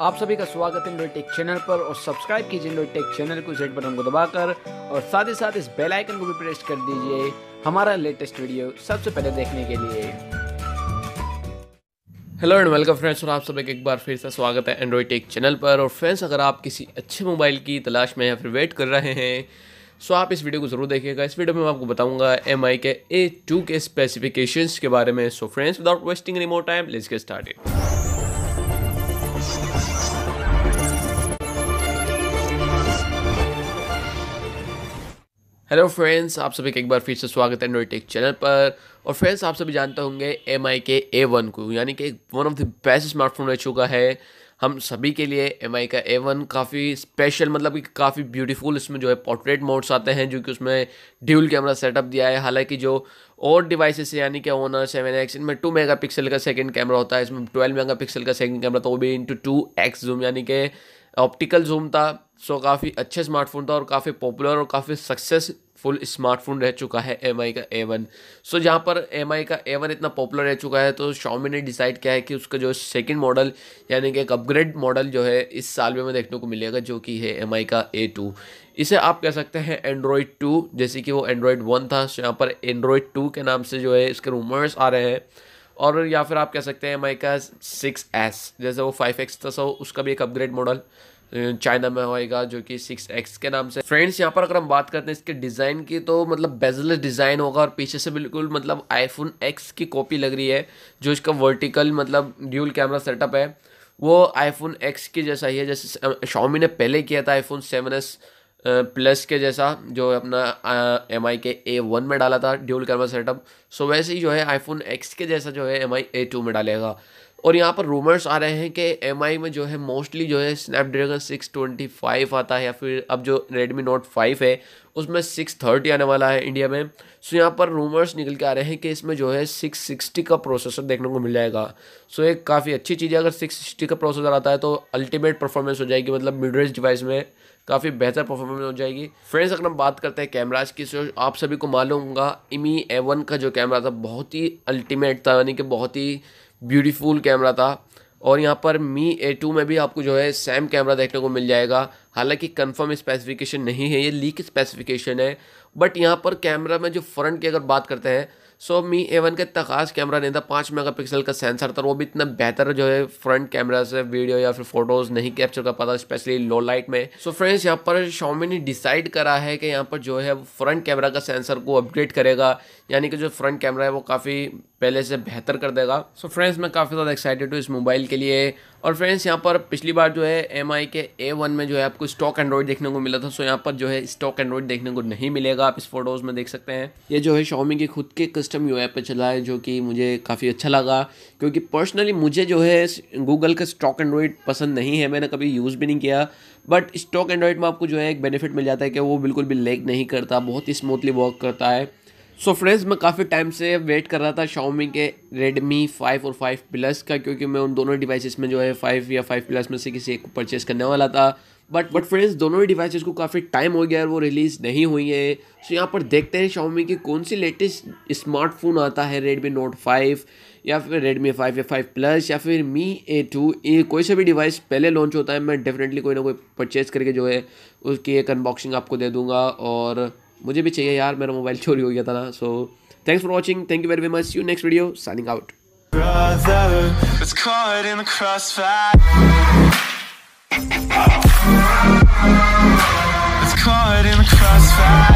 आप सभी का स्वागत है एंड्रॉइड टेक चैनल पर और सब्सक्राइब कीजिए एंड्रॉइड टेक चैनल को रेड बटन को दबाकर और साथ ही साथ इस बेल आइकन को भी प्रेस कर दीजिए हमारा लेटेस्ट वीडियो सबसे पहले देखने के लिए। हेलो एंड वेलकम फ्रेंड्स, और आप सभी का एक बार फिर से स्वागत है एंड्रॉइड टेक चैनल पर। और फ्रेंड्स, अगर आप किसी अच्छे मोबाइल की तलाश में या फिर वेट कर रहे हैं सो आप इस वीडियो को ज़रूर देखिएगा। इस वीडियो में मैं आपको बताऊंगा MI के A2 के स्पेसिफिकेशंस के बारे में। So friends, without wasting any more time, let's get started. Hello friends, आप सभी का एक बार फिर से स्वागत है एंड्रॉइड टेक चैनल पर। और फ्रेंड्स, आप सभी जानते होंगे MI के A1 को, यानी कि one of the best smartphone रह चुका है हम सभी के लिए। MI का A1 काफ़ी स्पेशल, मतलब कि काफ़ी ब्यूटीफुल इसमें जो है पोर्ट्रेट मोड्स आते हैं, जो कि उसमें ड्यूल कैमरा सेटअप दिया है। हालांकि जो और डिवाइसेस यानी कि Honor 7X, इनमें 2 मेगापिक्सल का सेकंड कैमरा होता है, इसमें 12 मेगापिक्सल का सेकंड कैमरा, तो वो भी इंटू 2x जूम यानी कि ऑप्टिकल जूम था। सो काफ़ी अच्छे स्मार्टफोन था और काफ़ी पॉपुलर और काफ़ी सक्सेसफुल स्मार्टफोन रह चुका है MI का A1। सो जहाँ पर MI का A1 इतना पॉपुलर रह चुका है तो Xiaomi ने डिसाइड किया है कि उसका जो सेकंड मॉडल यानी कि एक अपग्रेड मॉडल जो है इस साल में हमें देखने को मिलेगा, जो कि है MI का A2। इसे आप कह सकते हैं Android 2, जैसे कि वो Android 1 था। सो यहाँ पर Android 2 के नाम से जो है इसके रूमर्स आ रहे हैं। और या फिर आप कह सकते हैं MI का 6S, जैसे वो 5X था, सो उसका भी एक अपग्रेड मॉडल चाइना में होएगा, जो कि 6X के नाम से। फ्रेंड्स, यहाँ पर अगर हम बात करते हैं इसके डिज़ाइन की, तो मतलब बेजलेस डिज़ाइन होगा और पीछे से बिल्कुल मतलब iPhone X की कॉपी लग रही है। जो इसका वर्टिकल मतलब ड्यूल कैमरा सेटअप है वो iPhone X की जैसा ही है, जैसे Xiaomi ने पहले किया था iPhone 7S प्लस के जैसा, जो अपना MI के A1 में डाला था ड्यूल कैमरा सेटअप। सो वैसे ही जो है iPhone X के जैसा जो है MI A2 में डालेगा। और यहाँ पर रूमर्स आ रहे हैं कि MI में जो है मोस्टली जो है स्नैपड्रैगन 625 आता है, या फिर अब जो Redmi Note 5 है उसमें 630 आने वाला है इंडिया में। सो यहाँ पर रूमर्स निकल के आ रहे हैं कि इसमें जो है 660 का प्रोसेसर देखने को मिल जाएगा। सो एक काफ़ी अच्छी चीज़ है, अगर 660 का प्रोसेसर आता है तो अल्टीमेट परफॉर्मेंस हो जाएगी, मतलब मिड रेंज डिवाइस में काफ़ी बेहतर परफॉर्मेंस हो जाएगी। फ्रेंड्स, अगर हम बात करते हैं कैमराज की, सो आप सभी को मालूम होगा MI A1 का जो कैमरा था बहुत ही अल्टीमेट था, यानी कि बहुत ही ब्यूटीफुल कैमरा था। और यहाँ पर Mi A2 में भी आपको जो है सेम कैमरा देखने को मिल जाएगा। हालांकि कंफर्म स्पेसिफिकेशन नहीं है, ये लीक स्पेसिफिकेशन है। बट यहाँ पर कैमरा में जो फ्रंट की अगर बात करते हैं, सो Mi A1 का इतना खास कैमरा नहीं था, 5 मेगापिक्सल का सेंसर था, वो भी इतना बेहतर जो है फ्रंट कैमरा से वीडियो या फिर फोटोज़ नहीं कैप्चर कर पाता, स्पेशली लो लाइट में। सो फ्रेंड्स, यहाँ पर Xiaomi ने डिसाइड करा है कि यहाँ पर जो है फ्रंट कैमरा का सेंसर को अपग्रेड करेगा, यानी कि जो फ्रंट कैमरा है वो काफ़ी पहले से बेहतर कर देगा। सो फ्रेंड्स, मैं काफ़ी ज़्यादा एक्साइटेड हूँ इस मोबाइल के लिए। और फ्रेंड्स, यहाँ पर पिछली बार जो है MI के A1 में जो है आपको स्टॉक एंड्रॉइड देखने को मिला था। सो यहाँ पर जो है स्टॉक एंड्रॉइड देखने को नहीं मिलेगा, आप इस फोटोज़ में देख सकते हैं। ये जो है Xiaomi की खुद के कस्टम UI पे चला है, जो कि मुझे काफ़ी अच्छा लगा, क्योंकि पर्सनली मुझे जो है गूगल का स्टॉक एंड्रॉइड पसंद नहीं है, मैंने कभी यूज़ भी नहीं किया। बट स्टॉक एंड्रॉइड में आपको जो है एक बेनिफिट मिल जाता है कि वो बिल्कुल भी लैग नहीं करता, बहुत ही स्मूथली वर्क करता है। सो फ्रेंड्स, मैं काफ़ी टाइम से वेट कर रहा था Xiaomi के Redmi 5 और 5 Plus का, क्योंकि मैं उन दोनों डिवाइसेस में जो है 5 या 5 Plus में से किसी एक को परचेस करने वाला था। बट फ्रेंड्स, दोनों ही डिवाइसेस को काफ़ी टाइम हो गया और वो रिलीज़ नहीं हुई है। सो यहाँ पर देखते हैं Xiaomi की कौन सी लेटेस्ट स्मार्टफोन आता है, Redmi Note 5 या फिर Redmi 5 या 5 Plus या फिर Mi A2। ये कोई सा भी डिवाइस पहले लॉन्च होता है, मैं डेफिनेटली कोई ना कोई परचेस करके जो है उसकी एक अनबॉक्सिंग आपको दे दूँगा। और मुझे भी चाहिए यार, मेरा मोबाइल चोरी हो गया था ना। So thanks for watching, thank you very much, see you next video, signing out. It's caught in the crossfire. It's caught in the crossfire.